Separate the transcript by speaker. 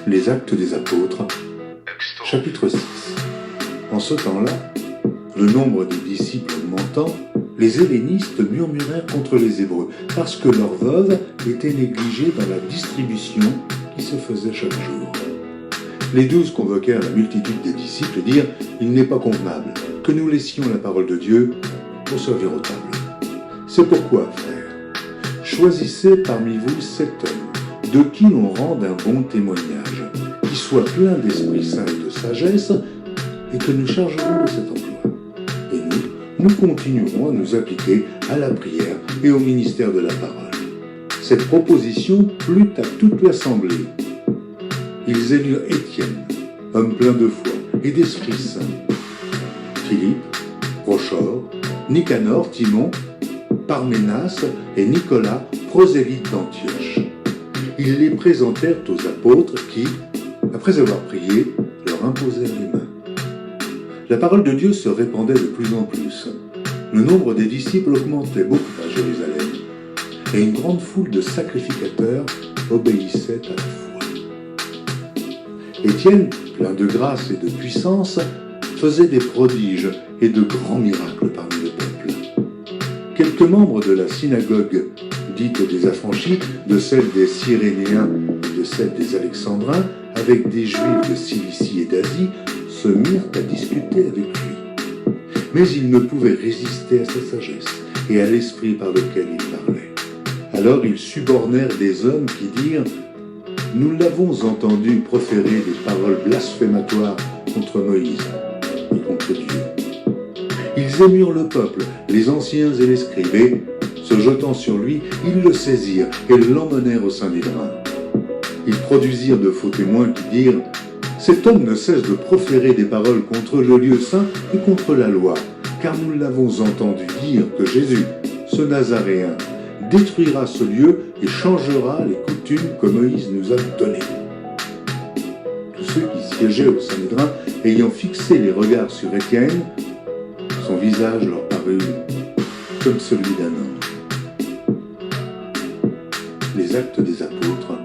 Speaker 1: Les Actes des Apôtres, chapitre 6. En ce temps-là, le nombre des disciples augmentant, les hellénistes murmurèrent contre les Hébreux, parce que leurs veuves étaient négligées dans la distribution qui se faisait chaque jour. Les 12 convoquèrent la multitude des disciples et dirent « Il n'est pas convenable que nous laissions la parole de Dieu pour servir aux tables. C'est pourquoi, frères, choisissez parmi vous 7 hommes, de qui l'on rende un bon témoignage, qui soient pleins d'Esprit Saint et de sagesse, et que nous chargerons de cet emploi. Et nous continuerons à nous appliquer à la prière et au ministère de la parole. » Cette proposition plut à toute l'assemblée. Ils élurent Étienne, homme plein de foi et d'Esprit Saint, Philippe, Prochor, Nicanor, Timon, Parménas et Nicolas, prosélytes d'Antioche. Ils les présentèrent aux apôtres qui, après avoir prié, leur imposèrent les mains. La parole de Dieu se répandait de plus en plus. Le nombre des disciples augmentait beaucoup à Jérusalem, et une grande foule de sacrificateurs obéissait à la foi. Étienne, plein de grâce et de puissance, faisait des prodiges et de grands miracles parmi le peuple. Quelques membres de la synagogue, dite des affranchis, de celle des Cyrénéens et de celle des Alexandrins, avec des Juifs de Cilicie et d'Asie, se mirent à discuter avec lui. Mais ils ne pouvaient résister à sa sagesse et à l'esprit par lequel il parlait. Alors ils subornèrent des hommes qui dirent « Nous l'avons entendu proférer des paroles blasphématoires contre Moïse et contre Dieu. » Ils émurent le peuple, les anciens et les scribes, et, se jetant sur lui, ils le saisirent et l'emmenèrent au Sanhédrin. Ils produisirent de faux témoins qui dirent « Cet homme ne cesse de proférer des paroles contre le lieu saint et contre la loi, car nous l'avons entendu dire que Jésus, ce Nazaréen, détruira ce lieu et changera les coutumes que Moïse nous a données. » Tous ceux qui siégeaient au Sanhédrin, ayant fixé les regards sur Étienne, son visage leur parut comme celui d'un ange. Les Actes des Apôtres,